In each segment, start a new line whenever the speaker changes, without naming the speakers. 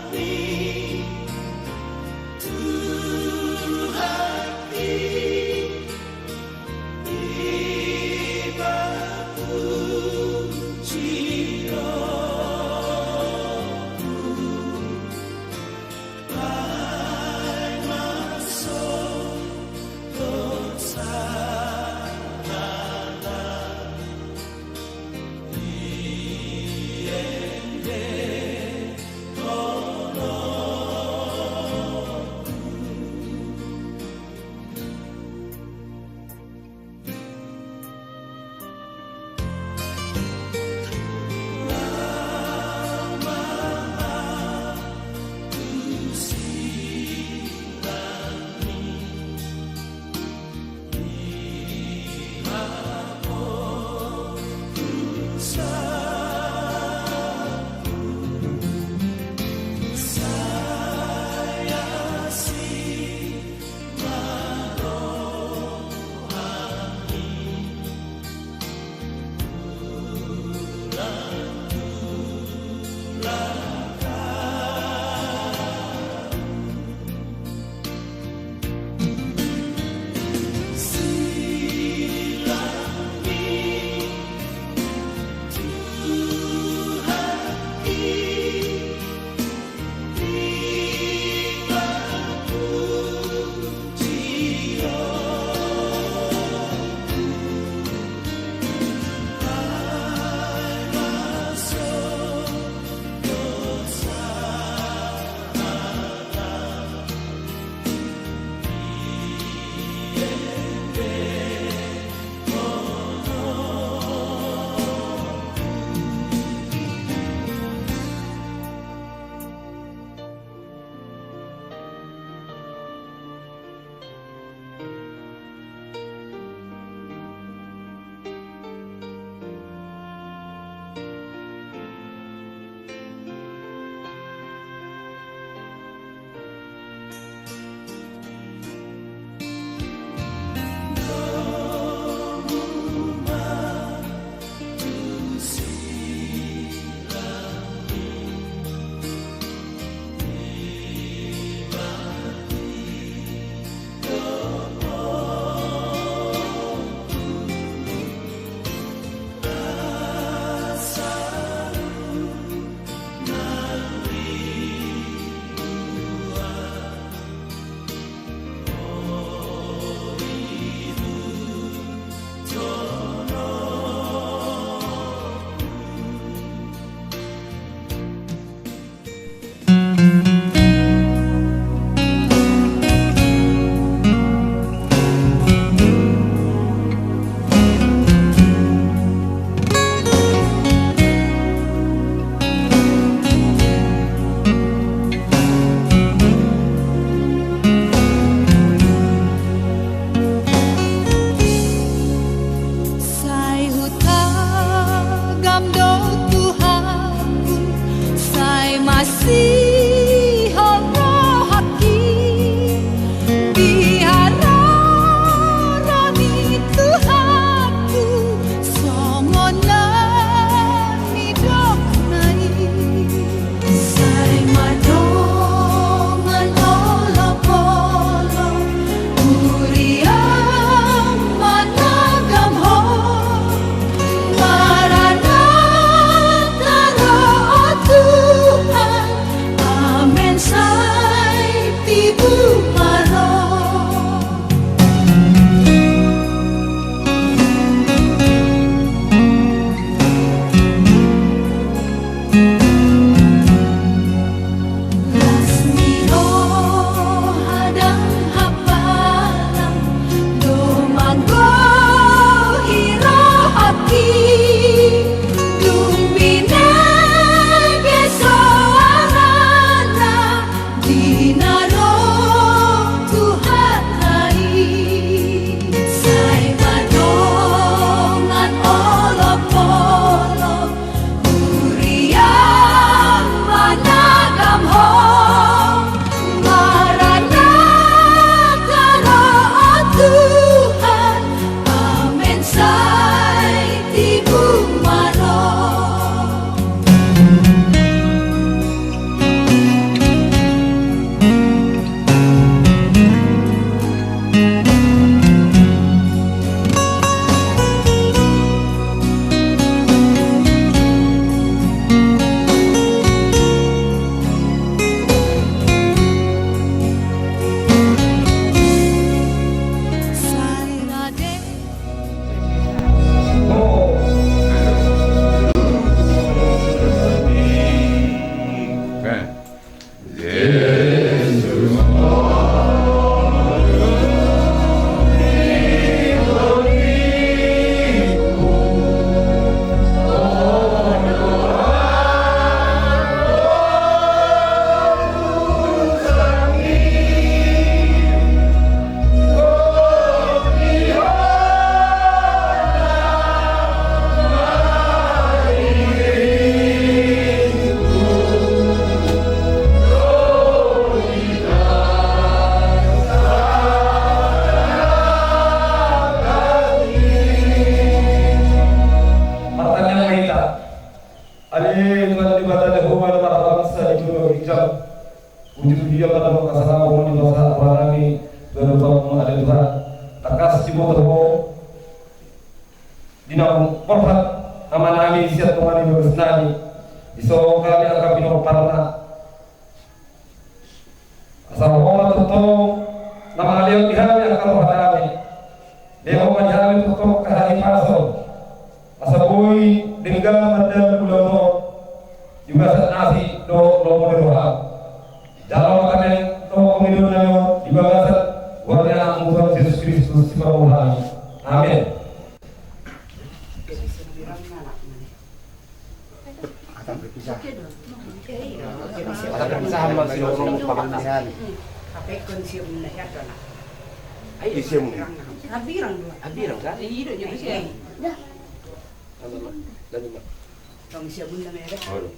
Silani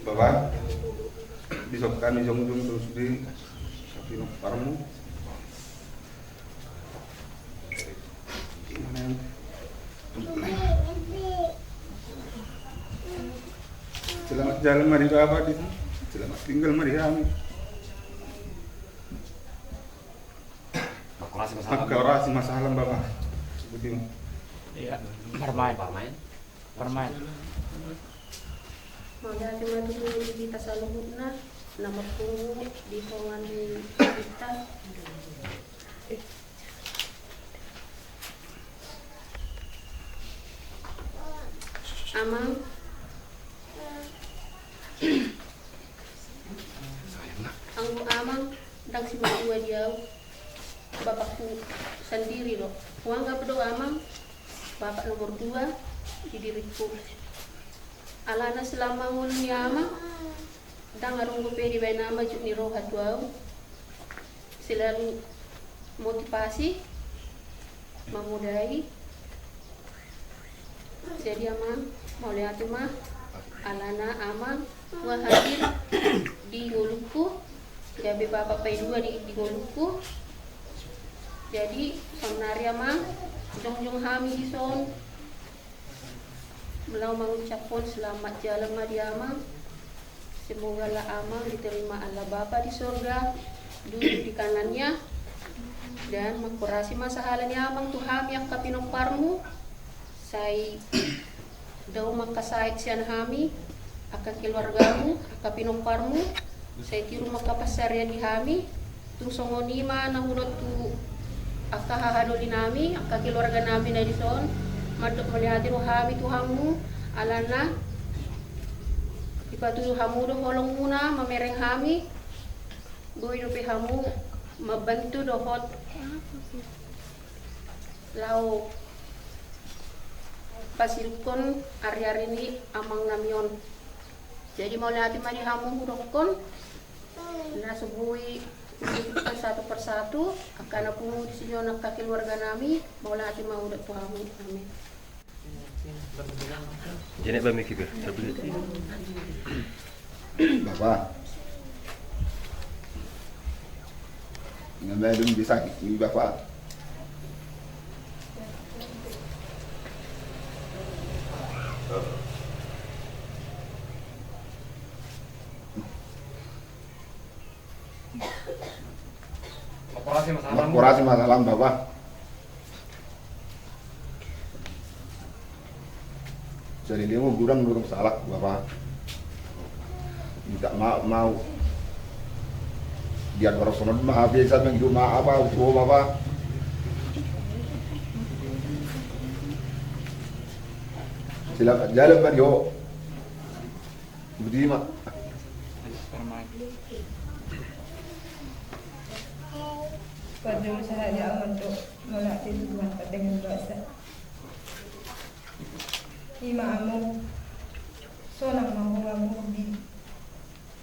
Bapak, bisa kami jong-jong terus di Kapino Parmu. Selamat jalan mari Bapak di sana. Selamat tinggal mari kami. Makorasi masalah Bapak. Begitu.
Iya, permain.
Maunya cuma tuh kita selalu nama pun di kawan kita. Amang. Anggu amang dang si dua jauh. Bapakku sendiri loh. Uang gak berdoa amang. Bapak nomor 2 di diriku. Alana selama ngulun yama dang arung pedi bay nama juk ni rohat wau selalu motivasi memudai jadi ama mau lihat mah Alana amang hadir di nguluku jadi bapak pay 2 di nguluku jadi sebenarnya mah jong hami di son Melau mengucapkan selamat jalan Mariamang. Semoga lah amang diterima Allah Bapa di surga, duduk di kanannya, dan mengkurasi masahalanya amang Tuhan yang kapinong parmu. Saya daw makasait siyan hami, akan keluargamu, kapinong parmu. Saya kiru makapasarya di hami, tung songonima nahunot tu akahahadoli nami, akak keluarga nami na di son. Madok melihatin hami Tuhanmu alana ipatuyo hamu do holong muna mamereng hami goy do pe hamu mabantu dohot lau pasilkon ari-ari ini amang namion jadi mau lihatin mari hamu hudokon na subui satu persatu akan aku di sini anak kaki keluarga nami mau lihatin mau udah Tuhanmu amin.
Jenek bami kibir.
Bapak. Ngambil dum bisa ni Bapak. Laporasi masalah Bapak. Jadi dia mau gudang salah Bapak. Tidak mau dia orang sono maaf biasa menghidup maaf apa utuh Bapak. Silakan jalan Mario. Budi mak.
berusaha untuk melatih Tuhan dengan dosa. Imamu sonang mahu di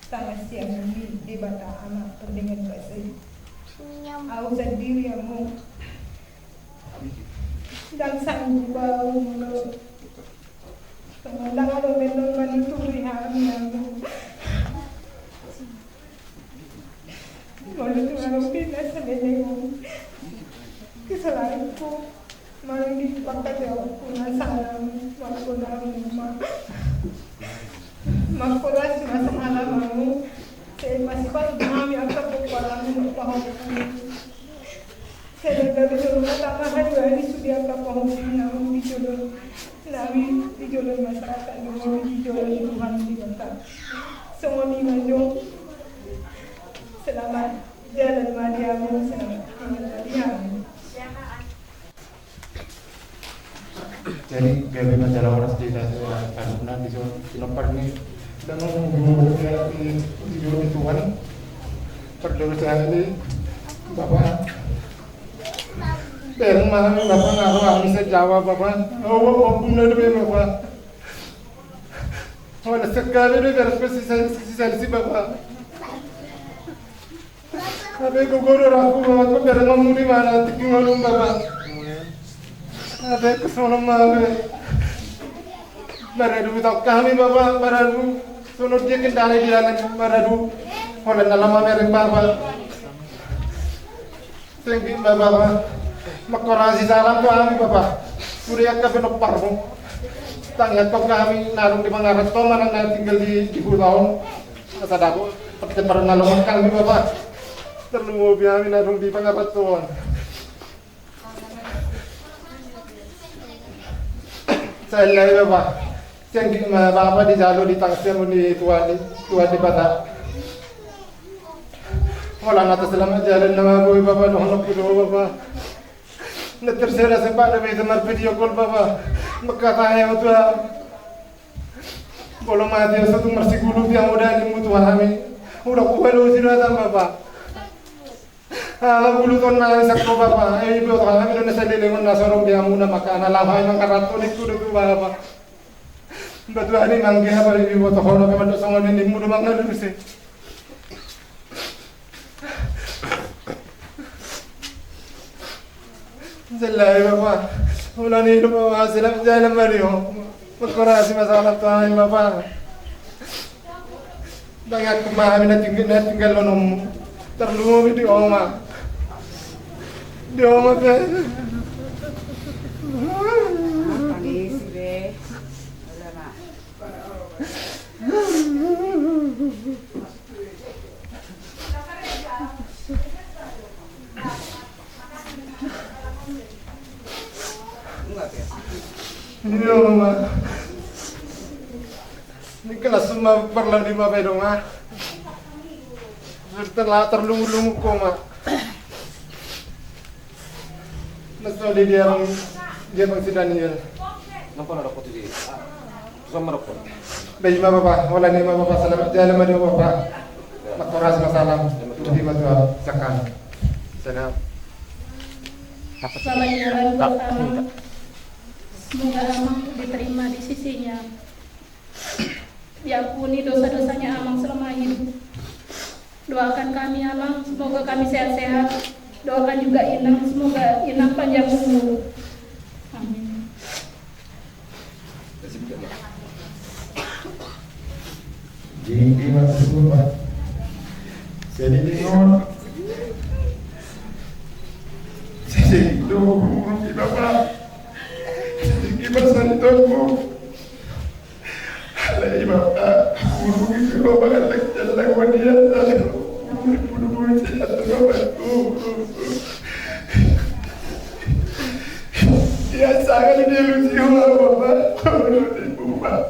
tangan siang ini di bata anak dengan dosa. Aku sendiri amu dan sanggup bau mulut. Kadang ada memang manituri kami amu. Mulut aku tidak sebenarnya kesalahanku. Malah dipakai aku masalah waktu lama. Makuras masalah mamu. Saya masih kami akan berpalang paham. Saya dari dulu pertama hari sudah akan paham namun di jalur masyarakat namun di jalur Tuhan di bantah. Semua minggu selamat jalan Mariamu, selamat tinggal Mariamu.
Jadi bagaimana cara orang tidak karena di Sinopar ini dan menghubungkan di jalur Tuhan perdosa ini Bapak bareng malam Bapak ngaruh bisa jawab Bapak benar Bapak ada sekali ini harus sisi Bapak tapi guguru aku Bapak bareng ngomong di mana tinggal Bapak ada kesono malu maradu tak kami Bapak maradu sunut dia kendali di dalam maradu oleh dalam merek Bapak tinggi Bapak makorasi salam tu kami Bapak surya ka penopar mo tangiat kau kami narung di Mangarat to manang na tinggal di Pulau asa dako pati parangalong kami Bapak terlalu kami narung di Mangarat to saya Bapak yang Bapak di jalur di tangsian di tuan di Batak wala nata selamat jalan nama boy Bapak dohon pulo Bapak na tercera sempat na may video call Bapak magkatayo to bolo mati sa tung marsigulo yang udah dimutuhan kami udah kuhalo sinatan Bapak buluton na sakto Bapak ay ibo kami doon sa lilingon na sorong dia muna makanalahay ng karatonik ko dito Bapak batu ani mangge ha bali ibo to hono kami doon sa ngonin ni mudo mangalulus Zalay Bapak, wala nilo Bapak, sila jalan Mario, magkurasi masalah tayo Bapak. Banyak kemahami na tinggal nung terlumi di oma. Di oma pe.
Pangisi be, wala na.
Ini oma. Ini kelas semua perlu di Bapak dong setelah terlungu-lungu koma. Nasali dia bang si Daniel.
Nampak nak rokok tu je. Sama rokok.
Baik Bapak, wala ni Bapak selamat jalan mari Bapak. Makoras masalah di mata sakan. Senap.
Selamat jalan buat Amang. Semoga Amang diterima di sisinya. Diampuni dosa-dosanya Amang selama hidup. Doakan kami Amang, semoga kami sehat-sehat. Doakan juga Inang, semoga Inang panjang umur. Amin.
Jadi masih Bapak. Jadi ingat. Jadi itu Bapak. Gimana itu Bu? Alai Bapak, itu Bapak lagi jalan dia buru-buru jatuh Bapak. Ya sangat delusi Bapak. Bapak.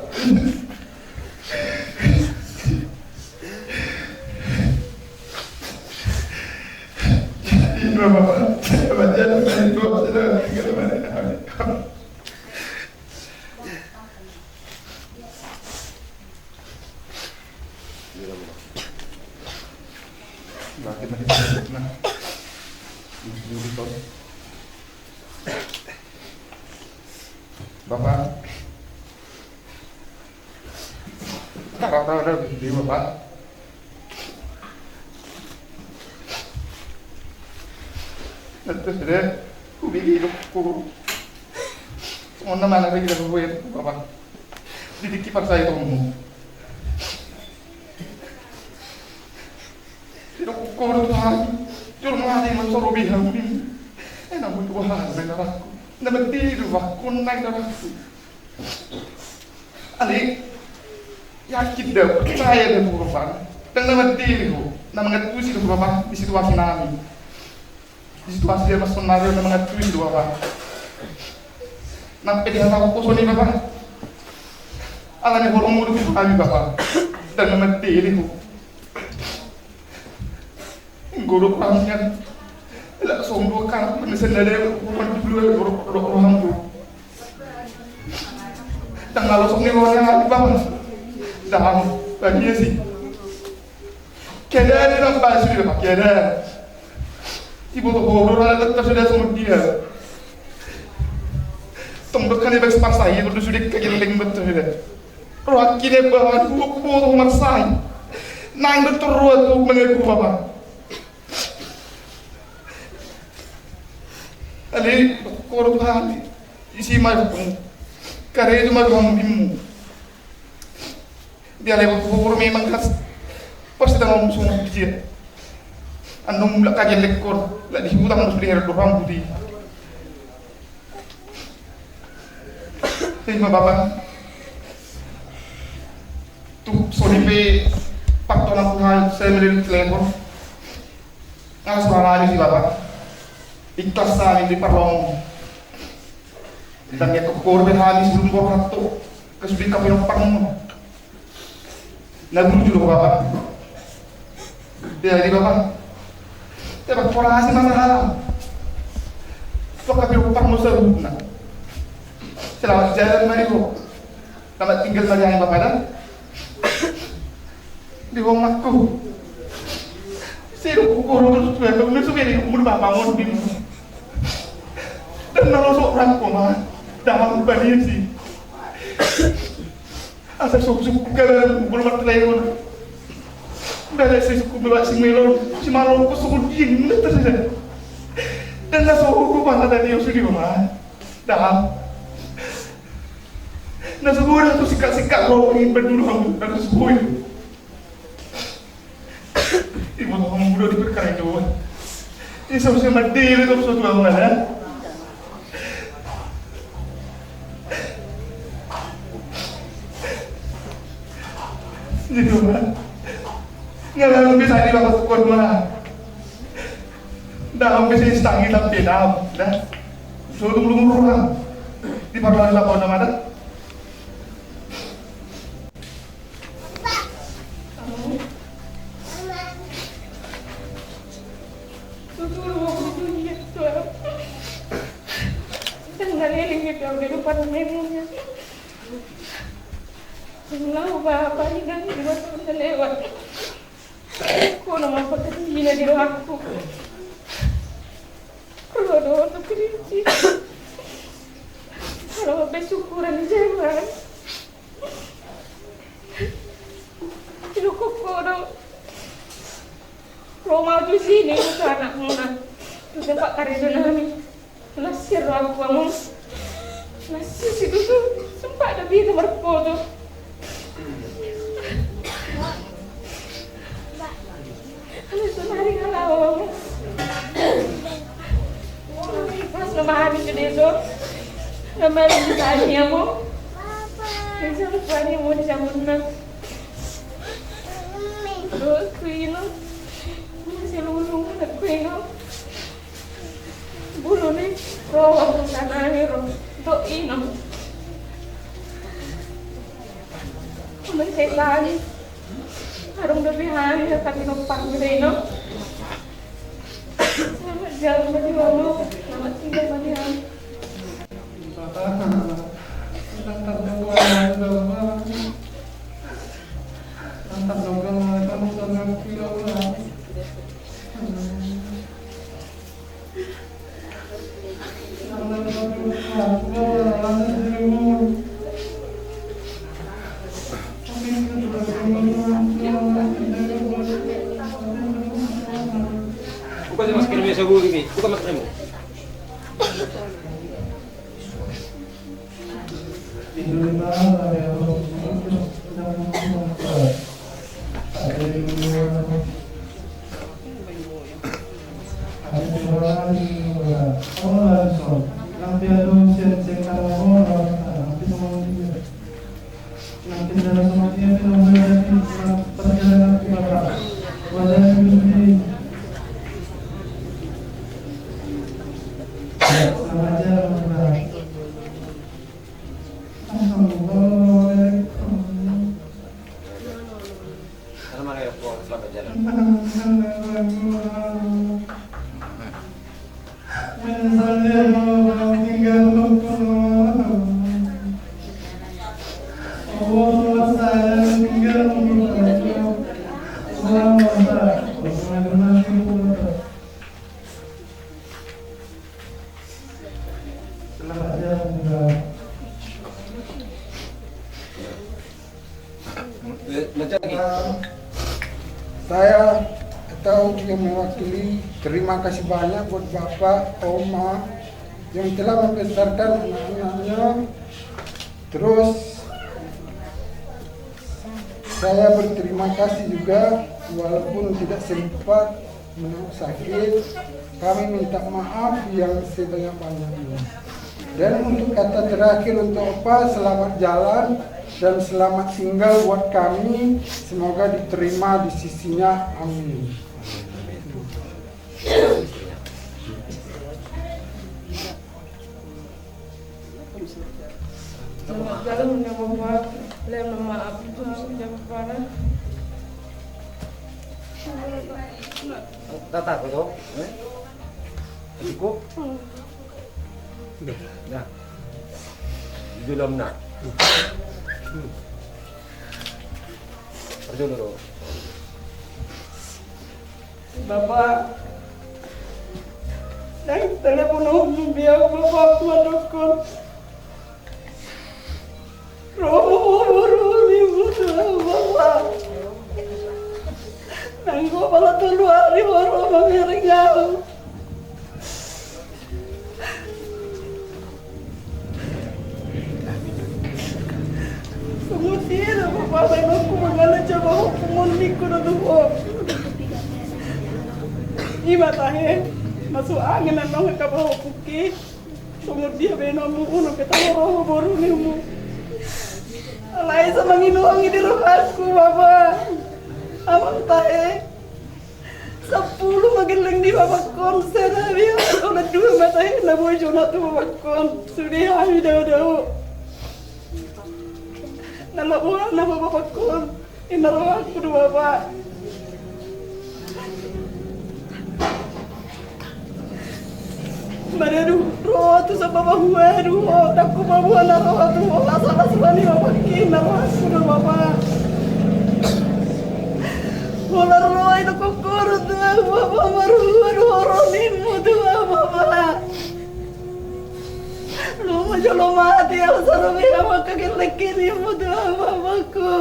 Ini Bapak, baca itu sudah tinggal mana? Bapak, taruh di Bapak. Terus deh, ubi hidupku. Semua mana lagi dari gue, Bapak. Didik kipar saya kamu. Hidupku Tuhan, jurus mati mensuruh bihamim. Enak Tuhan, benar aku. Naman tiru aku naik darahku. Ali, yakin dah percaya dengan Bapak. Dan naman tiru, naman ngatusi dengan Bapak di situasi nami. Di situasi dia masuk menarik naman ngatusi dengan Bapak. Nampak dia tahu kosong ni Bapak. Allah ni bolong mulut kami Bapak. Dan naman tiru. Guru perangnya. Lah sungguh kan menesan ada bukan dulu orang tu. Dan kalau sungguh orang yang bang, dah bagi sih. Kena ada nampak sudah pak kena. Ibu tu orang tetap sudah semua dia. Tunggukan dia bagi pasai itu sudah kegiling betul sudah. Roh kini bahan buku masai. Nang betul roh tu mengaku apa? Ali korban isi malpun kare itu malpun bimu dia lewat kubur memang kas pasti tengah musuh dia anu mulak kajian lekor lah di hutang harus diheret doang budi terima bapak tuh soripe pak tolak hal saya melihat lekor nggak sebarang si bapak ikhlas saling di parlong dan ya kekorban habis belum borhato kesudi kami numpang nabur juga bapak dia di bapak dia berkorasi masalah so kami numpang musaruna selamat jalan mari bro selamat tinggal mari yang bapak dan di rumahku saya kurang terus benar sudah di umur bapak mau di dan nolosok orang koma dalam bani sih asal suku kalau belum terlewat dari si suku bawa si melon si malon ku suku dingin terus dan nasuh ku mana tadi yang sudah koma dalam nasuh udah tuh sikat roh ingin berdulu dan nasuh ibu kamu udah diperkara itu ini seharusnya mati itu suatu bangunan jadi mana? Nggak bisa di bawah tukar mana? Dah bisa istangi tapi dah, sudah belum orang di parlemen apa nama dah?
Lalu bapak ini kan juga sudah lewat. Kau nama pekerjaan di aku. Kalau doa tu kerinci. Kalau bersyukuran jangan. Itu kau Roma tu sini itu anak mana. Tu tempat karya nami. Nasir aku kamu. Nasir itu tu sempat ada di kamar foto. Mari kalau pas memahami itu nama ditanya mo bisa lupa mau disamunna terus kuino masih lulung nak kuino bulu nih roh tanah nih roh do ino masih lagi harung lebih hari tapi numpang gede no. Selamat jalan bagi kamu, selamat tinggal bagi kamu.
Bukan sih mas kirimnya saya gini, bukan mas Remo. Mana ya, selamat jalan.
Saya atau yang mewakili terima kasih banyak buat Bapak, Oma yang telah membesarkan anak-anaknya. Terus saya berterima kasih juga walaupun tidak sempat menengok sakit. Kami minta maaf yang sebanyak-banyaknya. Dan untuk kata terakhir untuk Opa, selamat jalan dan selamat tinggal buat kami. Semoga diterima di sisinya. Amin.
Selamat jalan ya Bapak. Lem maaf ya Bapak.
Tata ko to? Cukup? Nah. Di dalam na. Pergi dulu.
Bapak, dan telepon biar Bapak madukun. Roh ibu Bapak. Nanggo pala keluar di baru mengiringau. Kemudian Bapak saya aku mengalah coba hukuman niku na tuho. Iba tahe masuk angin na nong kabaho puki. Kemudian benomu uno kita roh baru nimu. Alay sa manginuang di rumahku Bapak. Amang tahe 10 magaling di Bapak konser abi udah 2 matahe na boy jona tu Bapak kon. Sudah ami daw. Nalabuhan na Bapak kon. Inarawak ko na Bapak. Manaduh roh tu sa Bapak huwaduh. Daku mabuhan na roh tu. Asal-asal ni Bapak kin narawak ko na Bapak. Wala roh itu kokoro tu Bapak maru horonin mo tu Bapak. Luma jolo mati ako sa rumi na magkagilagkini mo tu Bapakku.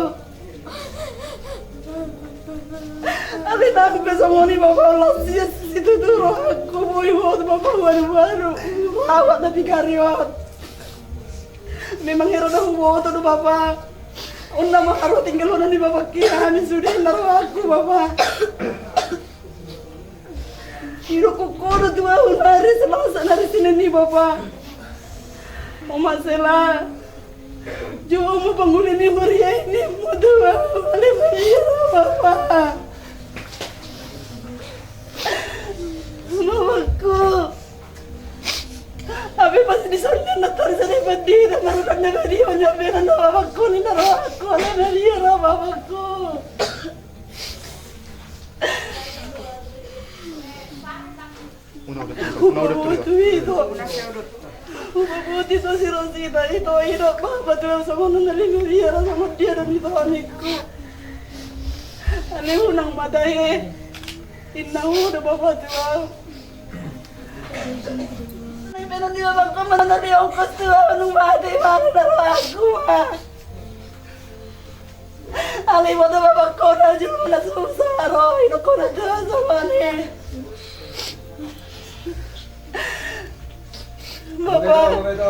Alin aku ke semua ni Bapak Allah situ tu roh aku boy mo Bapak baru awak tapi karyot. Memang hero dah hubo tu Bapak. Una makaru tinggal una ni Bapak kira ni sudah naruh aku Bapak. Hiro kokoro tu una hari Selasa hari Senin ni Bapak. Mama Sela, jauh mau bangunin ni Maria ini muda balik Maria Bapak. Mamaku, abi pasti di sana natar sana padi dan naruhnya Maria nyampe nanda Bapakku ni naruh aku oleh Maria Bapakku.
Una udah tuloy.
Upabuti sa si Rosita, ito hidup Bapak sa mga nalinuriya sa mudya dan ito anikku. Ano nang matahe, inahu na Bapak tuwa. Ay, pero di ba magkamanali ako kastuwa nung mati, mana na ako Ali mo na Bapak ko na dyan na susaro, ino ko na dyan sa mani.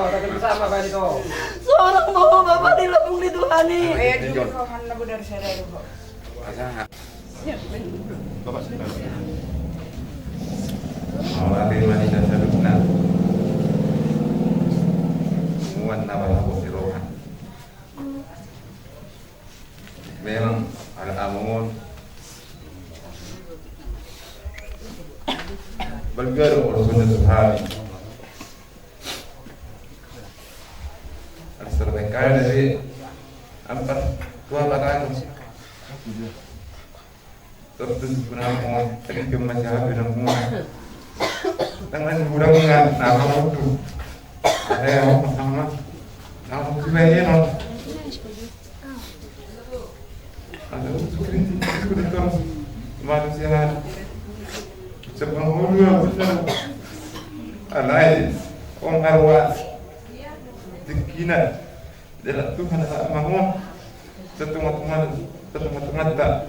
takkan bersama Pak dito.
Seorang mau Bapak dilapung di Tuhani.
Ayo dulu kau mana benar saya dulu.
Bapak sebentar.
Awati manisa sadukna muan nawalahu sirohan. Memang ada amun bergerak urusan Tuhan. Terdekat dari empat dua batang terus penampungan terkait masyarakat penampungan tangan kurang ingat nama itu ada yang nama sebenarnya non ada kritik manusia sepenghulu benar alai orang arwah dikina dalam Tuhan bangun setengah tak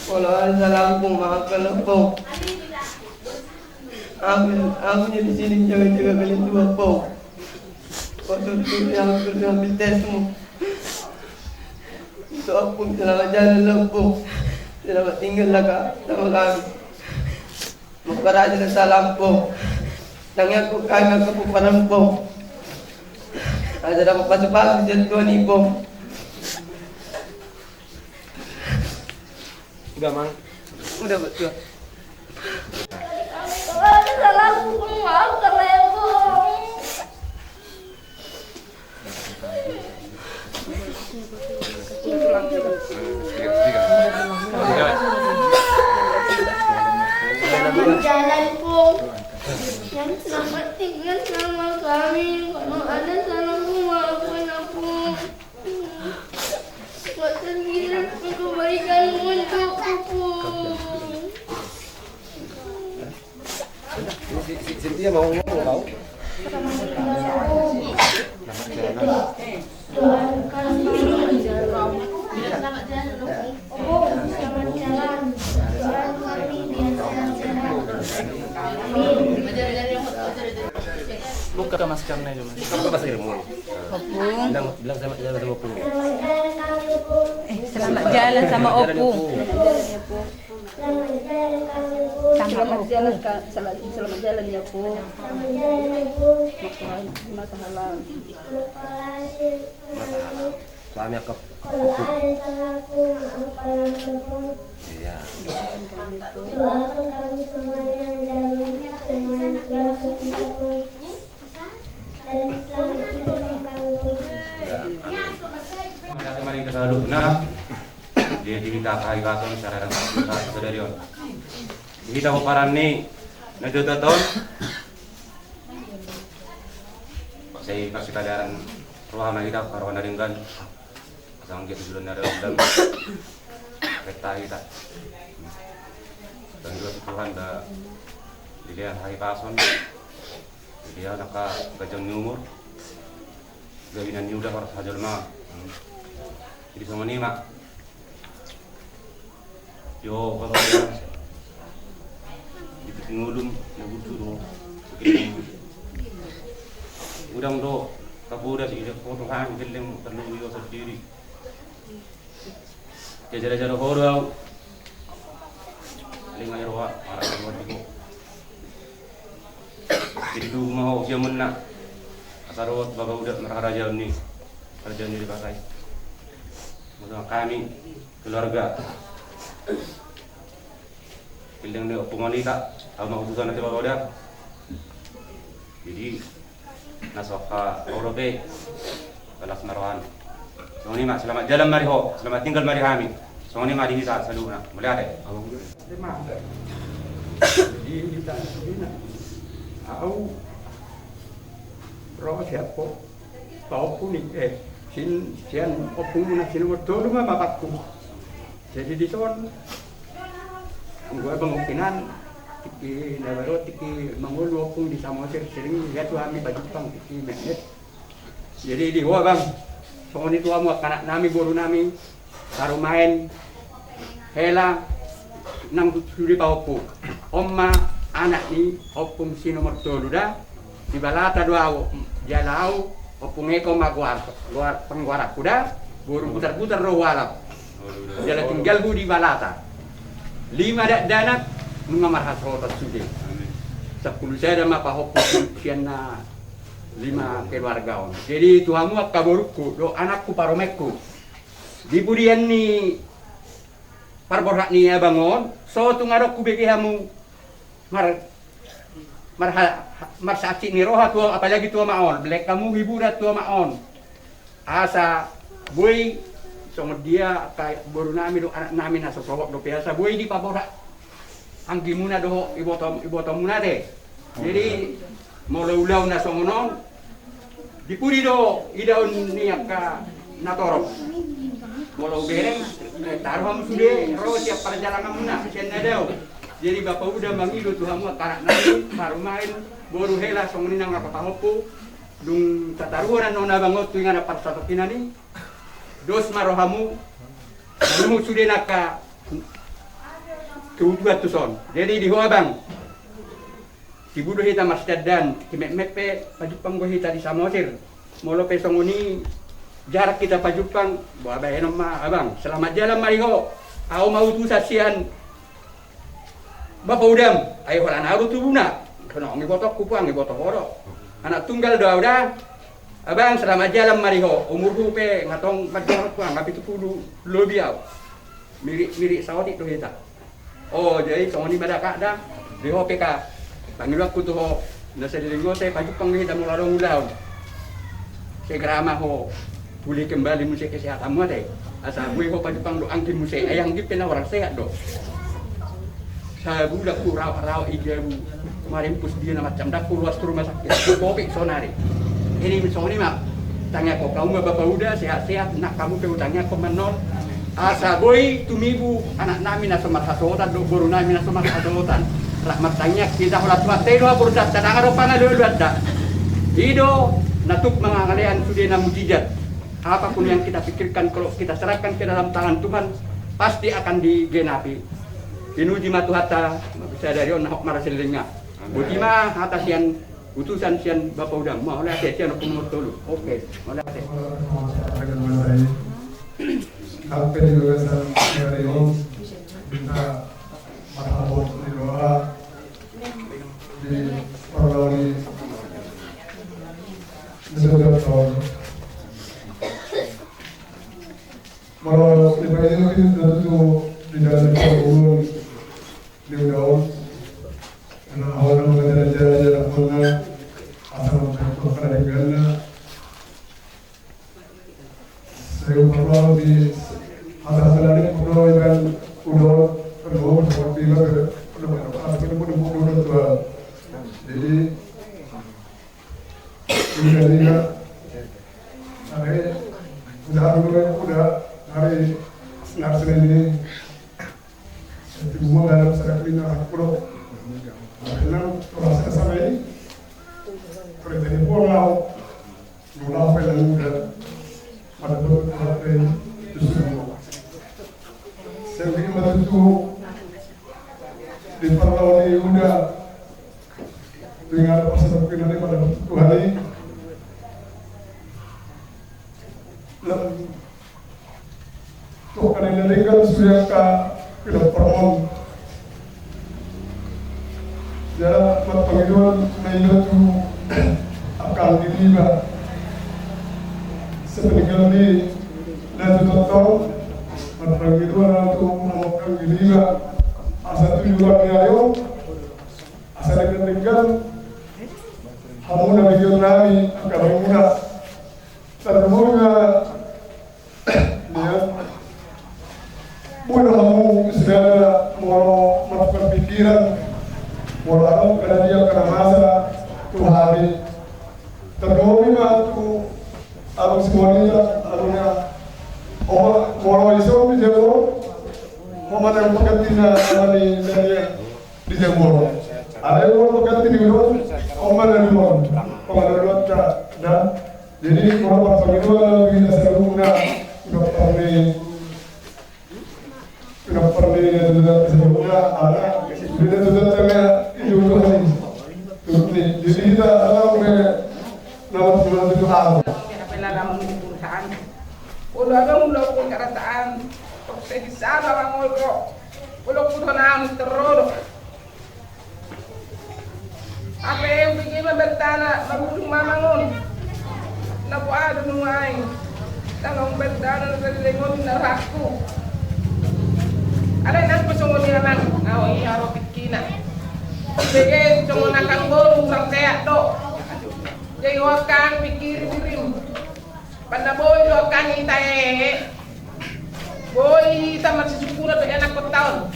Kalau ada Lampung makan Lampung. Aku di sini jaga kalian dua pau. Waktu itu yang ambil tesmu. Itu aku selamat jalan Lampung. Selamat tinggal lah sama kami. Makaraja sa Lampung. Nang aku kagak ke Parampong. Ada dapat pasok-pasok dyan tuan ibong.
Udah mang.
Udah betul.
Ada salahku, maaf Lempung. Jalan Pung, yang selamat tinggal sama kami. Kalau ada salahku, maafkan aku. Gak sendiri aku berikan untukku.
Cynthia mau ngomong kau?
Doakan selamat jalan. Oh, selamat jalan. Doakan kami biar sehat-sehat. Amin.
Buka ke maskernya cuma.
Kamu bahasa ilmu. Bilang sama jalan sama Opung.
Selamat jalan sama Opung.
Selamat jalan ya Bu. Masalah.
Suami aku. Iya. Mari kita dulu. Nah, dia kita kai kason secara langsung dari on. Kita mau paran nih, nanti tahun. Saya kasih kadaran ruangan kita karuan dari kan, asal kita dulu nada dan kereta kita. Dan juga Tuhan dah dilihat hari kason, dia nak gajang umur, gawinan udah harus hajar mah. Jadi sama ni mak, yo kalau itu ngulum nabutu do, udang do, kapuda sih foto hang film perlu yo sendiri. Jajar-jajar horau, lingay roa, marah buat itu. Jadi tu mau siapa mana, asarot bagai udah merah raja ni, raja ni dipakai. Untuk kami keluarga Pildang dia Opung wanita sama utusan nanti bapak udah jadi nasoka Europe balas marwan so ini mak selamat jalan mari ho selamat tinggal mari kami Soalnya mari kita selalu nak boleh ada.
Lima. Jadi kita ini aku roh siapa tahu pun sian opung nak sini betul mah bapakku. Jadi di son gue pengukinan tiki nabaru tiki mangulu opung di Samosir sering lihat tuh kami baju pang tiki menet. Jadi di gua bang, soalnya itu amu anak nami guru nami baru main hela nang suri paupu. Oma anak ni opung si nomor dulu dah di balata dua jalau opung eko maguar luar pengguarak kuda burung putar-putar roh walap. Jalan tinggal bu di balata. 5 danak mengamar hasrotat sudah. 10 saya dah mapa opung sian na 5 keluarga on. Jadi tuamu kaburku do anakku paromekku. Di budian ni parborak ni abangon, so tu ngarokku beki hamu mar saksi ni roha tua apalagi tua maon, belek kamu hiburat tua maon. Asa boy so dia kay baru nami do anak nami na sosowok do biasa boy di parborak. Anggi muna do iboto muna deh. Jadi mulaw na songonon dipuri do idaon niyak ka natorok. Mulaw bereng taruh sude ro siap perjalanan muna sian daw. Jadi bapak udah mangido tuh hamu karak nami baru main boru hela songonin nang papahopo dung tataruhan nona bangot tu ngana parsatokinani dos marohamu hamu sude naka keutuhan tu son. Jadi di Hoabang Ibu hita masjid dan kimepe pajupang go hita di Samosir. Molo pesongoni jarak kita pajupang bawa bayan ma abang. Selamat jalan mariho. Aku mau tu saksian Bapak udam, ayo holan haru tubuna. Kena ngi botok kupang ngi botok horo. Anak tunggal doa udah. Abang selamat jalan mariho. Umurku pe ngatong madang kuang ngapi tu kudu lobiau. Mirip Saudi tu hita. Oh jadi songoni pada kada di HPK. Panggil aku tu ho nasa dilinggo saya pagi panggil dah mularong ulau. Segera mah ho pulih kembali musik kesehatan mu teh. Asa gue ho pagi pang do angki musik ayang gitu pena orang sehat do. Saya budak ku raw ibu kemarin pus dia macam dak keluar rumah sakit. Kopi sonari. Ini soni mah tanya kok kamu bapak udah sehat-sehat nak kamu ke utangnya kok menon. Asa boy tumibu anak nami na somar hasotan do boru nami na somar hasotan. Rahmat tanya kita holat mate doa berdas cadangan ropana dulu ada. Ido natuk mengangalian sudah na mujizat. Apapun yang kita pikirkan kalau kita serahkan ke dalam tangan Tuhan pasti akan digenapi. Inuji matu hata bisa dari on hok maraselinga. Butima atas yang utusan sian Bapak udah mau oleh sian nomor dulu. Oke, oleh
Sampai di luasan dari kita marhabot di doa di perlawanan sesudah tahun. Malah ibadah itu tentu di dalam perulun di daun. Karena orang mengajar mana asal untuk kerajaan. Saya perlu di atas jalan perlu dengan udah perlu seperti itu perlu tua. Jadi ini hari udah hari Senin ini semua dalam sekali nak perlu karena proses sampai kerja pulau pulau pelan pada beberapa justru saya ingin membantu di perlawanan ini udah dengan proses pemilihan pada Tuhan ini Tuhan yang meninggal sudah ke film permon jadi penghidupan menyentuh akal diri sepeninggal di dan tonton penghidupan untuk menemukan diri asal tujuan ayo asal meninggal kamu nabi nami akan muna terbuka dia
pikiran walau karena dia karena masa Tuhan tergomi tu abang semuanya alurnya orang iso di Jember mana yang pakatina dari di Jember ada yang pakat di Jember orang dari luar dan jadi orang pasang itu lebih serunya nggak pernah serunya ada beda tentangnya itu kan jadi kita nama bulan itu tahu
Pelalang di perusahaan. Udah ada udah pun karataan. Saya di sana orang ngolok. Udah pun nang terus. Apa yang bikin bertana, mabulung mamangon. Napo ada nuai. Tanong bertana dari lengon na raku. Ada nang pasongon ni naman. Aw iya ro pikina. Bege songon nakang bolong sang sehat do. Jadi wakan pikir dirim. Pada boy lo kan itae, boy ita masih syukur tu anak kotau.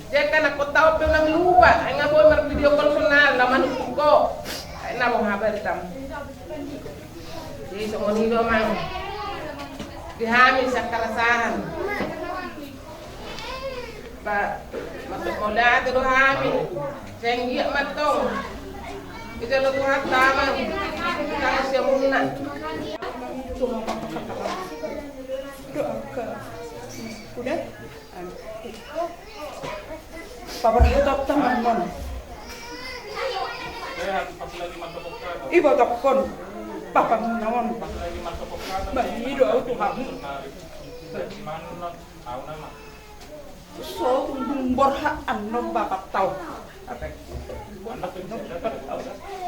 Dia kan anak kotau tu nang lupa, enggak boy mar video call personal, laman ko. Enak mau habar tam. Jadi semua ni do mang dihamil sakarasahan. Ba masuk kola tu do hamil, senggiak matong. Kita lo tuhat tamang, kita siap muna.
Udah? Paberhatap teman-teman. Ibu takon, papa nawan. Bagi doa Tuhan. So borha anno bapak tahu.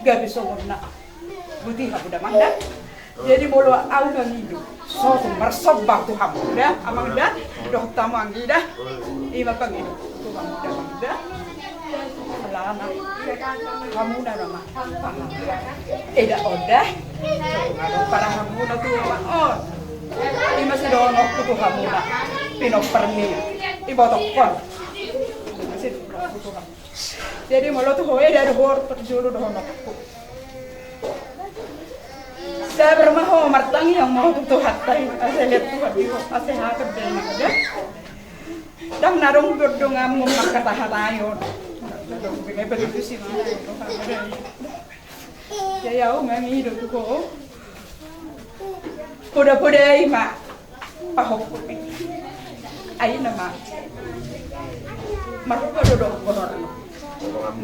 Gak bisa warna. Buti aku dah manda. Jadi bolo au nang hidup. So mersobah Tuhan dah. Amang dah. Doh tamang dah. Ima pang hidup. Tuhan dah. Selana. Kamu dah nama. Eda odah. Para kamu dah tu on. Ima si dono ku Tuhan dah. Pinok perni. Iba tokon. Masih Tuhan. Jadi malu tu hoye dari hor terjuru doh nokku. Saya bermahu martangi yang mau tu hatai. Saya lihat Tuhan di saya hakap dengan ada. Dang narung berdongam memakai tahatayon. Narung begitu begitu sih mana Tuhan ada. Jadi aku mengi hidup tu ko. Poda-poda ima pahok kupi. Ayo nama. Marco dodok kotor.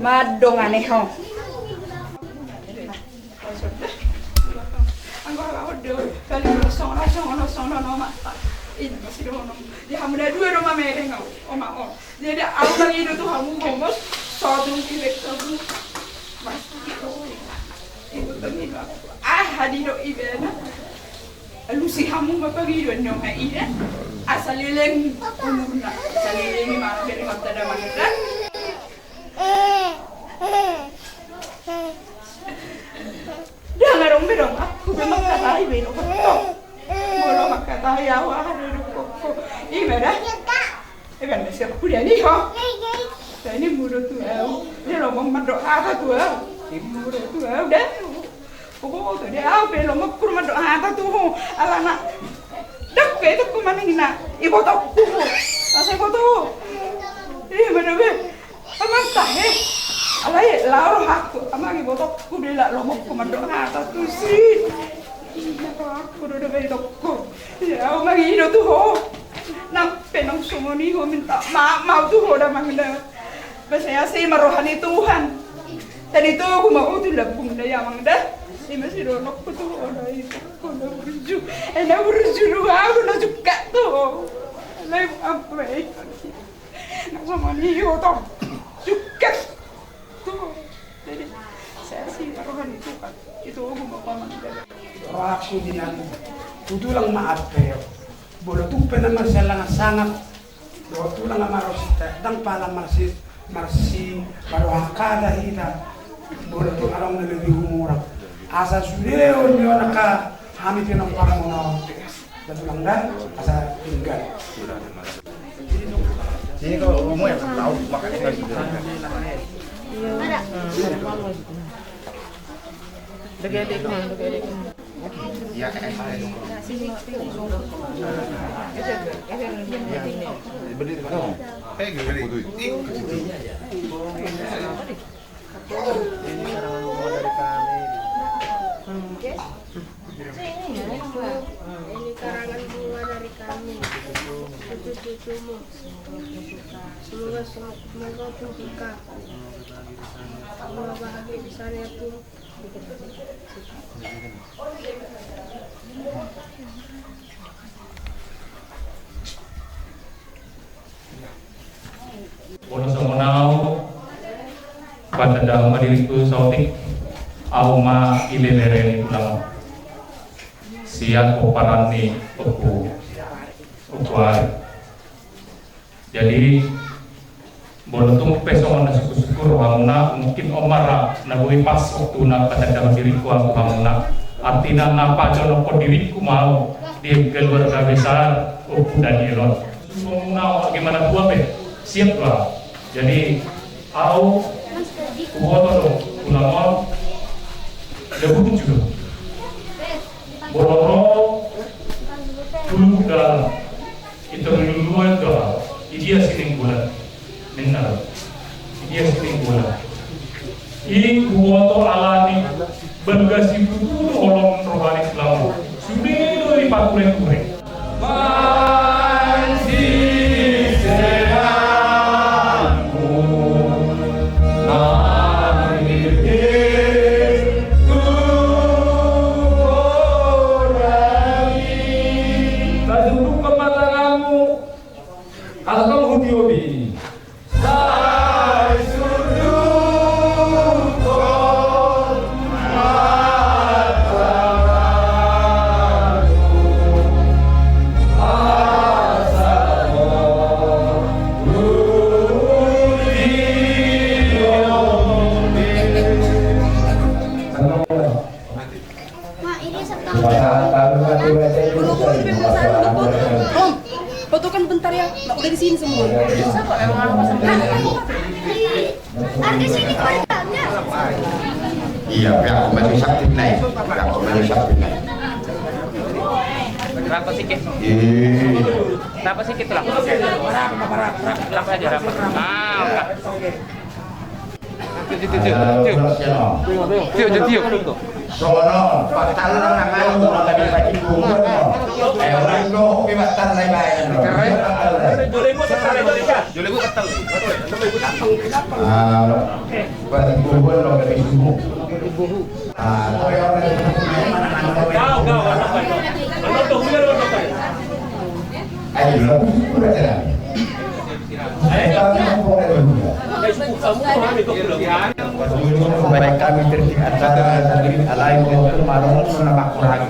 Madong aneh ho. Anggo lawan deh. Kali song no mata. Ini masih dono. Dia hamil dua rumah mereng ngau. Oma o. Jadi aku lagi itu tuh kamu ngomong satu kilek kamu. Mas itu. Itu tadi aku. Hadiro ibena. Lu si kamu bapak gitu nyom ida. Asalileng umurna. Asalileng mah dari kota Damangga. Dah ngarong berong aku memang katai beno betul. Molo makatai awak ada koko. Ini dah. Kan siapa kuliah ni ho. Dan ini murid tu dia lomong mandok apa tu Ibu murid tu dah. Pokok tu dia apa lomong kur mandok apa tu alana. Dak itu ku mana hina. Ibu tak ku. Asal ku tu. Ini mana be? Amang tahe. Alai laur hakku, amang ibu tak ku dia lomong ku mandok apa tu sih. Aku udah beri toko. Ya, amang ini tu ho. Nang penang semua ni ho minta maaf tu ho dah mangda. Saya sih merohani Tuhan. Dan itu aku mau tu labung dah yang mangda. Ini masih donok tu ho dah itu. Kau berju, berju lu aku nak juga tu. Lain apa itu? Nak sama ni ho tu juga tu. Jadi saya sih merohani Tuhan. Itu aku mau mangda.
Aku dinan kudulang maaf kayo. Bolo tumpe naman sila nga sangat. Do tulang marosita dang pala marsi marohakada hita. Bolo tu alam na lebih umurang. Asa sudeo niyo naka hamitin ang pangunaw. Dan lang asa tinggal.
Sini kalau umum ya tahu makan nggak gitu. Ya, beli di mana? Beli. Ini karangan bunga dari kami.
Ini karangan bunga dari kami, cucu-cucumu. Semoga pun suka. Semoga bahagia di sana ya pun.
Bono somonau pada dama diriku sautik auma ilelere ulang siat oparani ukuar. Jadi bono tuh pesong na syukur hamuna mungkin omara nabui pas waktu na pada dama diriku aku hamuna artinya napa jono ko diriku mau di keluarga besar dan ilon. Somonau gimana tua be siap lah. Jadi au kuoto ulama debut juga bororo dulu dalam itu duluan doa dia sering bulan benar dia sering bulan ini kuoto alani bergasi dulu olong rohani selama sudah di pakure-kure
Fotokan bentar ya, nah, udah di sini semua.
Ada sini keluarganya.
Iya, pihak Komisi Sakti naik. Pihak Komisi Sakti naik.
Berapa sikit? Berapa sikit lah? Berapa aja rapat? Tiup.
Sono, patal lang naman mo kami patingko mo. Eh orang ko pimatal na bayan. Julebu katal. Patingko mo lo kami sumo. Baik kami terti acara dari alai itu marong menambah kurang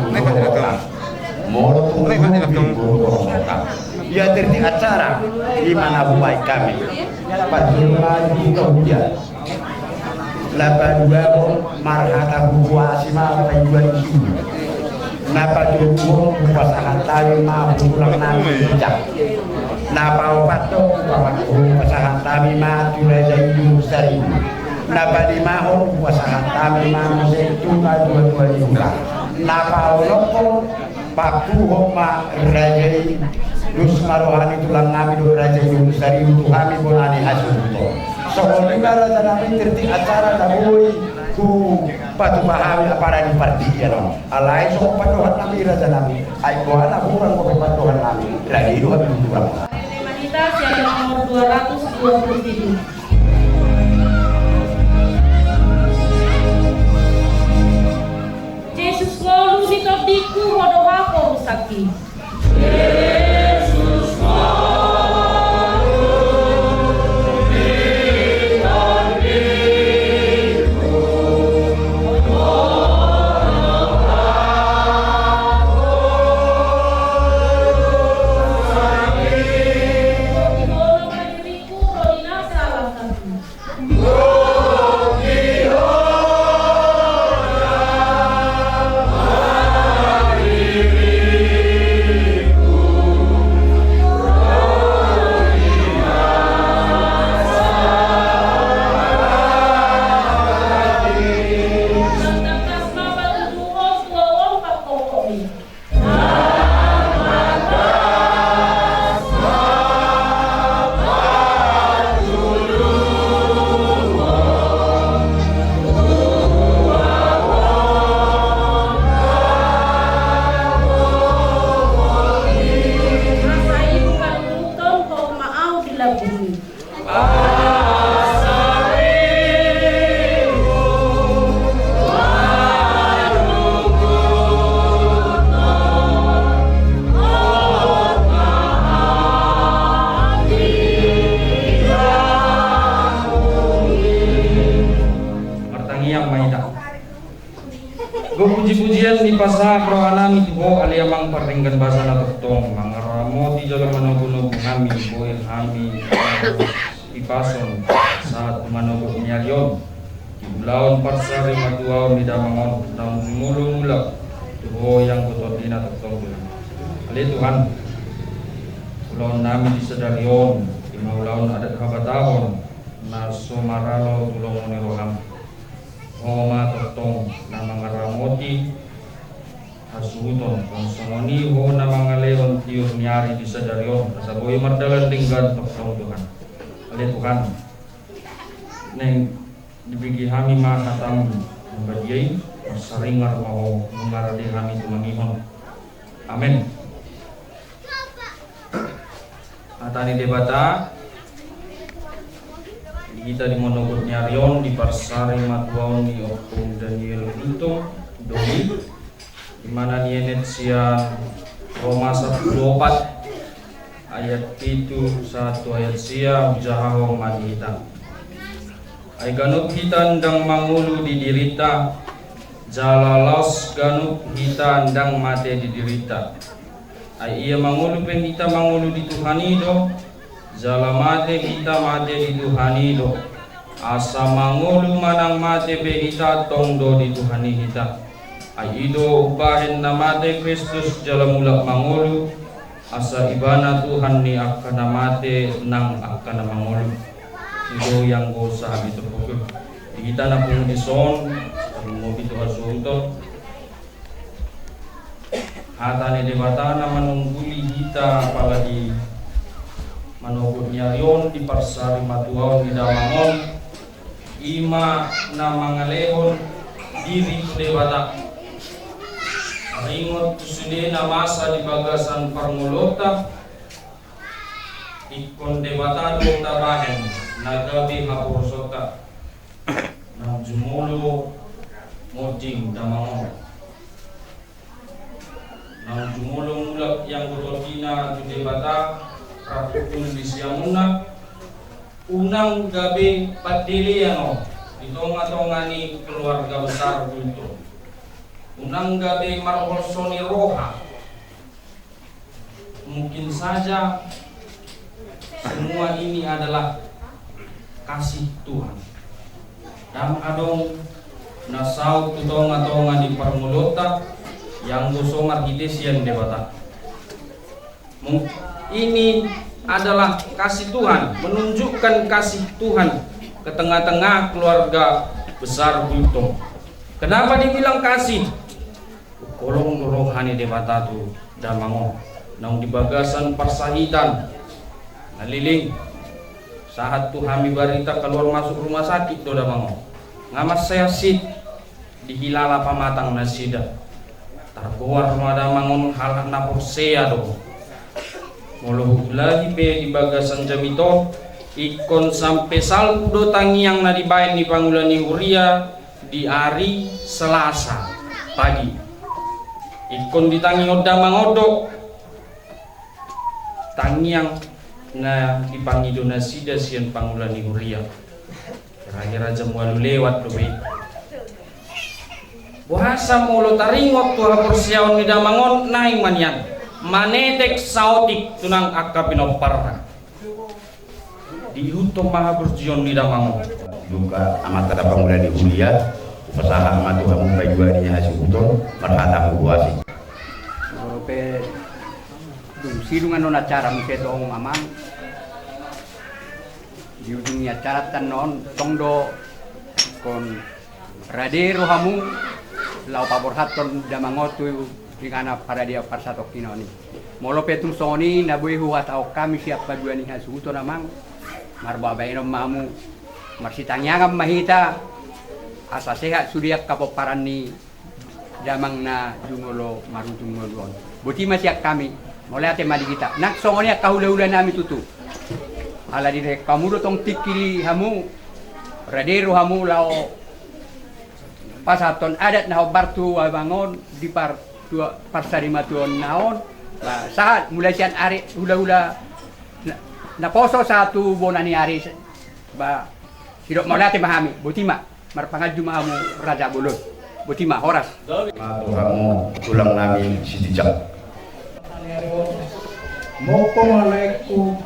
ya terti acara di mana baik kami Padma di Kaudia 82 marhata buah sima payuan itu napa jumbo pasangan tawi ma pulang nami bijak napa opato pasangan tawi ma tulai dari musari napa dimahon pasangan tawi ma itu dua-dua juga napa oloko paku homa rajai dus marohani tulang nami do rajai musari untuk kami bonani hasilnya soalnya kalau kami terti acara daboi ku patu pahami para di parti ya no alai so patuhan nami raja nami ai buana bukan ko patuhan nami lagi itu habis kurang
Humanitas yang nomor 227 Yesus ngolu di topiku hodoha ko rusaki Yesus
Ima prohanami tuho aliamang paringgan basa na totong mangaramo ti jaga manogo-nogo kami boy kami ipason saat manogo nyaryon ibulaon parsari maduaon di damangon daun mulu-mula tuho yang kotor dina totong ali Tuhan ulaon nami di sedaryon imaulaon adat kabatahon na sumaralo tulong ni roham Homa totong na mangaramoti asuton konsumoni ho na mga leon tiyo nyari di sadaryon sa boy mardalan linggan tokong Tuhan ali Tuhan neng dibigi kami makatam ng badyay masaringar mo mengaradi kami tumangihon amen. Atani debata kita di monogot nyarion di parsari matuaon ni Opung Daniel Untung doi di mana nienet sia Roma 1:4 ayat 1 ayat sia ujahaho manita ay ganut kita ndang mangulu di dirita jalalos ganut kita ndang mate di dirita ay iya mangulu pen kita mangulu di Tuhanido jala mate kita mate di Tuhanido asa mangulu manang mate pe kita tongdo di Tuhani kita Aido ubahin na mate Kristus jala mulak mangulu asa ibana Tuhan ni akan mate nang akan mangulu ido yang gosa itu pokok kita na pun dison mo bitu asunto hatane debata na manungguli kita apalagi manogot nyarion di parsari matuaon di damangon ima na mangalehon diri debata ringot kusudi na masa di bagasan parmulota ikon debata dong tabahen nagabi hapursota na jumulo moding damangon na jumulo mulak yang berotina di debata rapukun di siamuna unang gabi padili ano ditonga-tongani keluarga besar Guntur unang gabi marholsoni roha mungkin saja semua ini adalah kasih Tuhan dan adong nasau tutonga-tonga di parmulota yang gosomar hidesian debata ini adalah kasih Tuhan menunjukkan kasih Tuhan ke tengah-tengah keluarga besar Guntur. Kenapa dibilang kasih? Kolong rohani debata tu damango nang di bagasan persahitan ngaliling saat tu kami barita keluar masuk rumah sakit do damango ngamas saya sit dihilala pamatang nasida tarkuar rumah damangon halak napur sea do molo lagi be di bagasan jamito ikon sampai salpu do tangiang na dibayan di Pangulani Huria di hari Selasa pagi ikon ditangi oda mangodo tangiang na dipangi donasida sian Pangulani Huria kira-kira jam 8 lewat dobe bahasa molo taringot tu hapur siaon ni damangon naing manian manetek sautik tunang akapinoparna dihutum maha berjuang di damangon
duka amat kata Pangulani Huria upasaha amat Tuhan membajuaninya hasil utol merhatang buasi
pe silungan non acara mungkin dong amang di ujungnya acara tanon tongdo kon radero hamu lau paborhaton damangotu ingana para dia parsatok kinoni molo petum soni nabui huat au kami siap paduani hasuto namang marba bainom mamu marsitanyangam mahita asa sehat sudiak kapoparan ni damang na jumolo marujumolon buti masyak kami mulai ate mali kita nak songoni kahula-hula nami tutu ala direk kamu tong tikili hamu radero hamu lao pasaton adat na bartu bangon di parsari matuon naon saat mulai sian ari hula-hula na poso satu bonani ari ba sidok maulate mahami buti ma marpangaju mahamu raja bulun Butima horas.
Kamu tulang nami si dijak.
Moko malaiku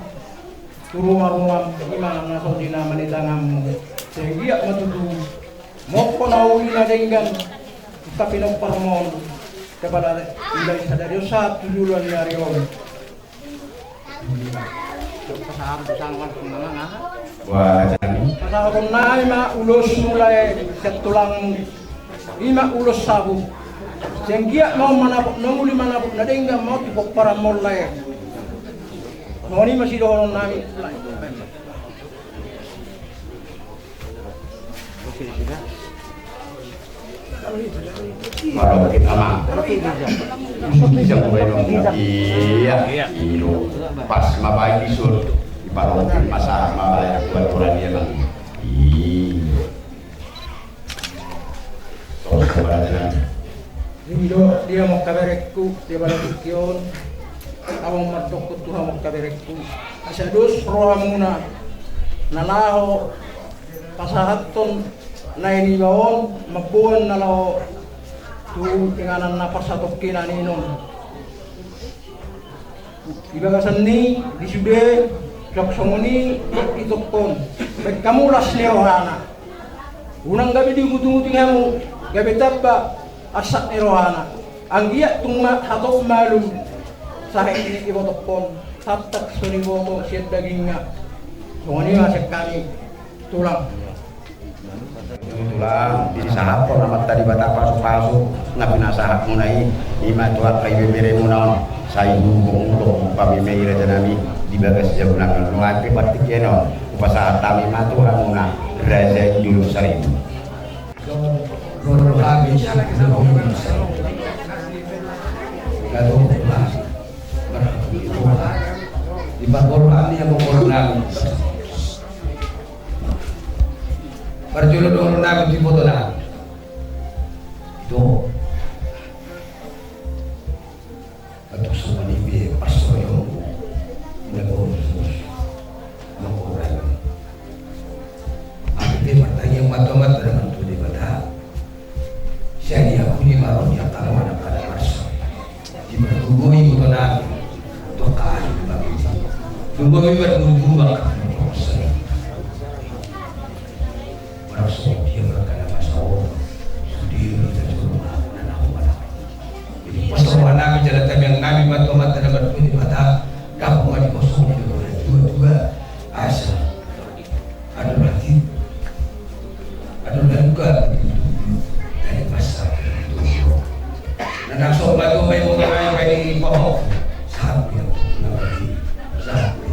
rumah-rumah gimana naso di nama ni tangamu sehingga matutu moko nauli na denggan tapi nang parmon kepada ilai sadari satu duluan dari om.
Wah, jadi.
Pasal nai ma ulos mulai ketulang lima ulos sabu. Sehingga mau manapun nunguli manapun na denggan mau tipok para mulai. Noni masih doon namin.
Marah kita mah. Bisa boleh iya. Ilo pas mabai disur di parokin masalah mabai buat orang dia bang. Terus keberadaan.
Dia mau kabarekku dia balik kion. Awang madokot Tuhan magkaberekku. Asadus rohamuna nalaho pasahaton na inibaon magbuon nalaho tu tinganan na pasatok kinaninon. Ibagasan ni disude kaksongoni itokon. Kamulas ni rohana. Unang gabi di gutung-guting hamu gabi tabba asak ni rohana. Ang giya tungma hatok malum sa ini ibotokon tatak suni boto siat dagingnya moni masih kami tulang
disahap ko naman tadi bata pasok-pasok na pinasahap mo na ima tuwat kay bibire mo na sa ibubong ulo pamimira dyan nami di bagas dyan na ngapi patik yan o upasahat kami matuhan mo na reza dulu sa rin
Loro kami siya
di Quran yang mengkorban berjulur dulu nabi di foto nah itu atau semua ini pastor yang mengkorban aku dia bertanya mata-mata dengan tu di pada saya dia punya maron yang tahu mana pada pastor di berhubungi foto nabi Tunggu biar nunggu bang. Merasa dia berkata pasal sendiri dan semua anak anak. Jadi pasal mana bicara tentang nabi mata-mata dan bertulis mata kamu mati kosong dua asal. Ada berarti ada juga dari pasal itu. Dan langsung batu main mengenai ini pohon sahabat yang sahabat.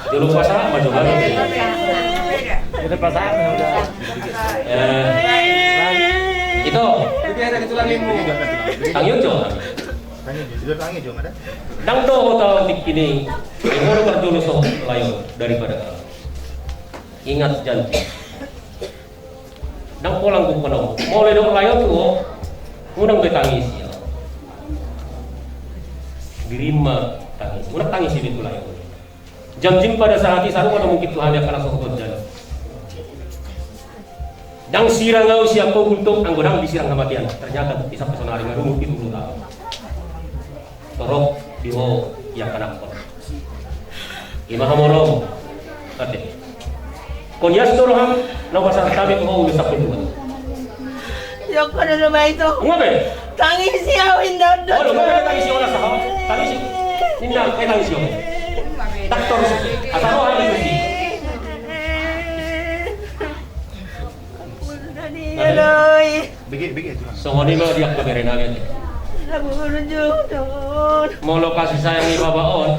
Dulu puasa apa coba?
Kita pasang
Itu. Tangyong jo. Dang do hotel dikini. Ingor berdulu so layon daripada. Ingat janji. Dang pulang ku kono. Mulai dong layon tuh. Unang betangis ya. Dirima tangis. Unang tangis itu layon. Jam-jam pada saat itu pada mungkin Tuhan yang akan sokot jalan. Dang sirang ngau siapa untuk anggodang disirang kematian. Ternyata bisa personal dengan rumah itu dulu tahu. Torok diwo yang kena kor. Imah morong. Ate. Konyas toroham na pasang tabi ko ulo sa pintuan.
Yok ko na naman ito.
Ngabe?
Tangis siya window.
Oh, ngabe tangis siya sa ha. Tangis. Ninda kay tangis siya. Doktor, asal orang ini. Begi. So, ini mau dia kabarin lagi. Molo kasih sayangi babaon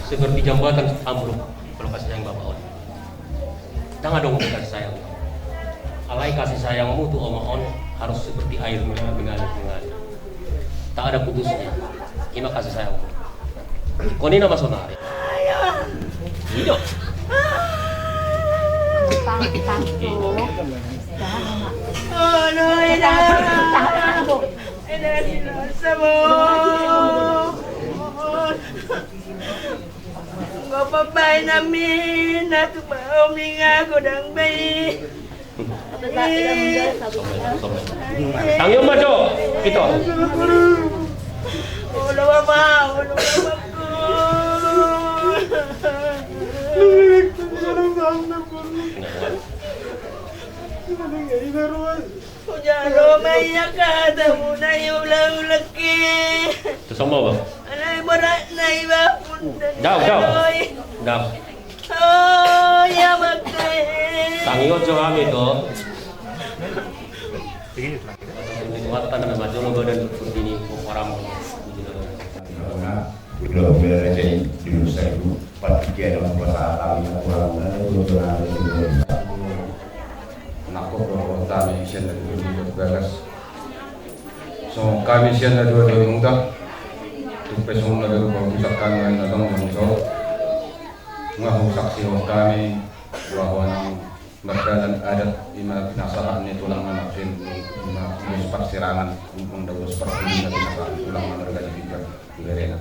seperti jambatan ambruk. Kalau kasih sayang babaon, jangan dong kasih sayang. Alai kasih sayangmu tuh omaon harus seperti air mengalir. Tak ada putusnya. Ima kasih sayangmu. Kau ini nama sonari. Hidup.
Ngopapay namin at umauming ako ng bayi.
Tangyo majo, ito.
Ulo mama, ulo mama ko. Jalo may yakada mo na yung laki.
Tusok mo ba?
Anay berat na iba punta.
Daw.
Oh, ya makai.
Tangyo jo kami to. Muatan na majo no badan ini orang.
Udah belajar di saya itu patikan dalam bahasa Arab yang kurang
Nako kota mission dari dulu bagas. So kami mission dari dulu muda. Tu pesong lagi berusaha kami datang menjauh. Ngaku saksi kami bahwa berjalan adat lima nasahan ini tulang anak sin lima sepat sirangan mendawa seperti ini nasahan tulang anak gaji tiga berena.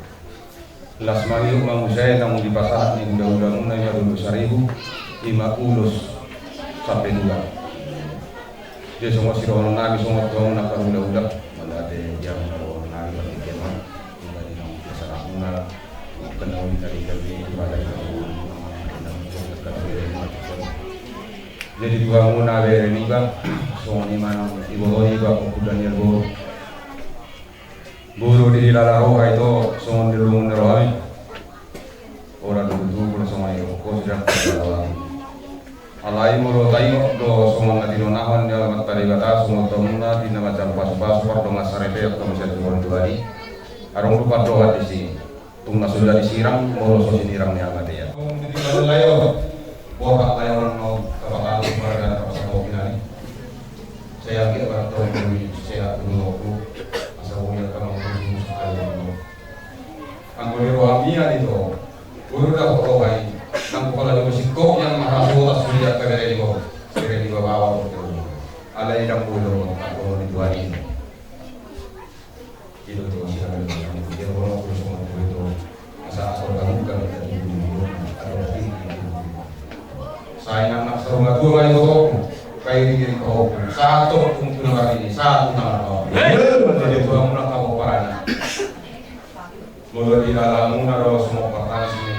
Las mayu mangusai namun di pasar ini udah mulai dulu 1.050 sampai 2. Jadi semua sirono nabi semua tuh nak udah malah ada yang nabi berpikir mah dari nang pasar akuna kenal dari balai jadi dua muna bere ni ba so ni mana ibo iba kudan yerbo guru di lalaro itu so di lumun roai ora dulu so mai ko sudah alai moro tayo do so ngati nonahan ya mat tari kata so tomna di nama jam pas por do ngasarete atau mesin turun tuari arung lupa do hati si tungna sudah disiram moro so sinirang ni amate ya di layo borak layo no kapal marga pasal ini saya kira atau saya dulu asal punya kamu anggota rohamia itu guru dah berdoa nang kepala musiko yang mahasiswa sudah kebere di bawah ada yang bulu atau di dua ini itu tuh siapa yang dia orang semua itu asal kamu kan dari dulu atau saya nak serunga dua kali foto kayak gini kau satu untuk kali ini satu nama kau jadi dua mulut kau parahnya mulai di dalam munaro semua pertanyaan sini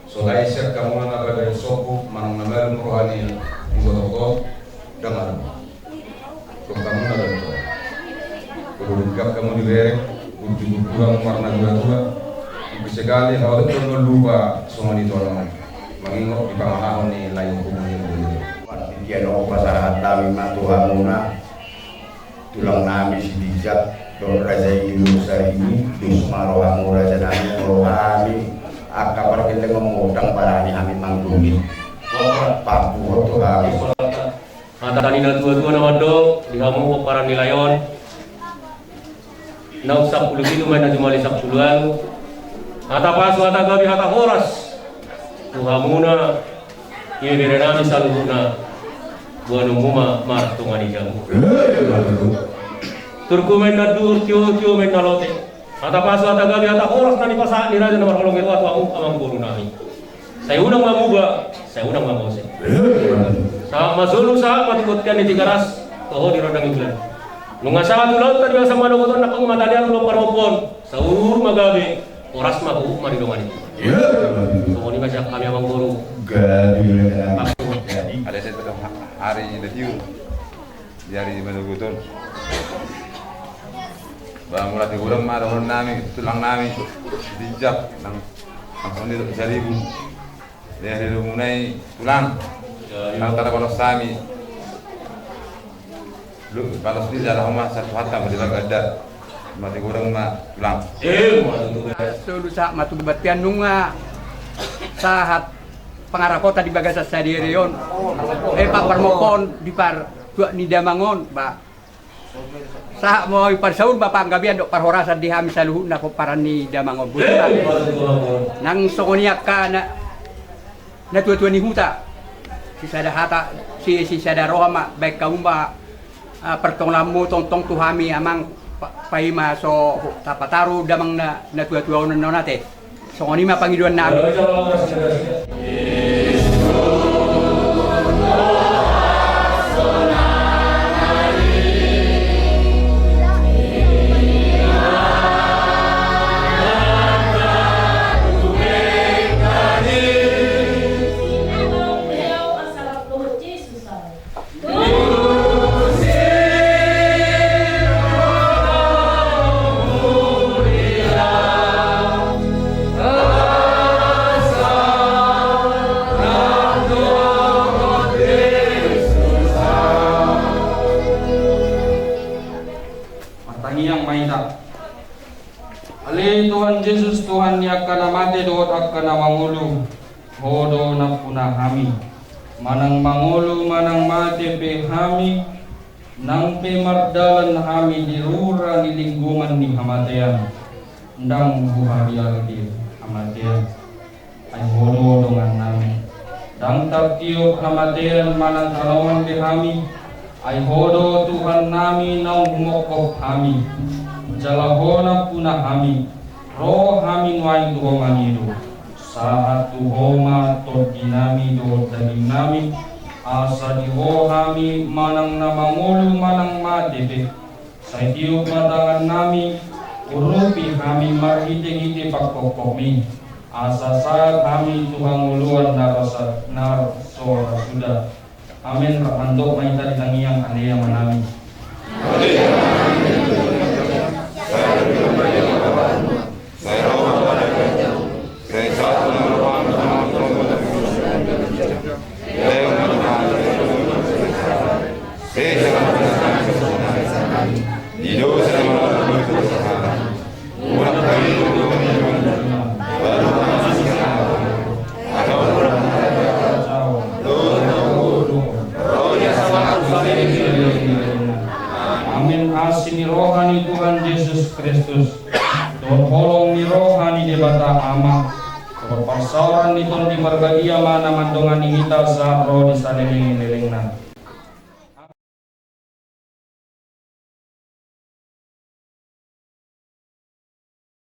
so laisir kamu nak ada soku mang namel rohani di bawah dengan so kamu nak ada kalau kamu diberi untuk kurang warna dua bisa kali kalau itu lupa semua ditolong mengingat di bawah ni lain kumpulan
dia no pasar kami matuhamuna tulang nami sidijak don raja Indonesia ini di marohamu raja nami rohani akapar kita ngomong parani kami manggungin Papua tu kami
mata tani na tua nama do di kamu para nilayon na usap puluh itu main cuma 10-an ata pasu ata gabi ata horas tuhamuna ini berenami saluna gua nunguma martungani jamu turku main nadu tio main nalote ata pasu ata gabi ata horas nani pasak ni raja nomor holong itu aku amang guru nami saya unang mamuba saya unang mamose sa masulu sa matikotkan ni tigaras toho di rodang iklan nunga sa tulot tadi biasa mano koton nak matali atulo parmopon saur magabe oras maku mari domani so ni masih kami amang guru
ada satu hari review dari Maluguton bang mulai diurang mah dohon nami tulang nami dijak nang langsung di jaribu dari mulai tulang nang kata kono sami Lu kalau sendiri dalam rumah satu hatam berilang ada mati kurang mah bilang.
Sulu sa matubatian nunga sahat pengarah kota di Bagasa Sadirion. Pak Parmokon di par dua ni Damangon, Pak. Sa mo iparsaun Bapak gabian dok parhorasan di Hamis saluhu na ko paran ni Damangon. Nang sokoniak ka na tua-tua ni huta. Si sada hata si sada rohama baik kaumba pertonglamu tong tuhami amang paima so tapataru damang na tua-tua nonate. So ngoni ma pangiduan na.
Tuhan Yesus Tuhan yang akan mati doot akan mangulu hodo na punah kami manang mangulu manang mati pe kami nang pe mardalan kami di rura di lingkungan ni hamatian ndang buhabial di hamatian ay hodo dengan nami dang tartiup hamatian manang kalawan pe kami ay hodo Tuhan nami nang humokop kami jalahona punah kami roh kami nuai tuhongan itu saat tuhonga tot dinami do daging nami asa diho kami manang namangulu manang matebe sa tiup matangan nami urupi kami marhite-hite pakpokomi asa saat kami tuhang uluan narasa narsora sudah amin rakandok maita dinangiyang anea manami Amin asini rohani Tuhan Yesus Kristus don holong ni rohani debata ama perpasaran ni ton di margadia mana mandongan kita sa roh di saling lelengna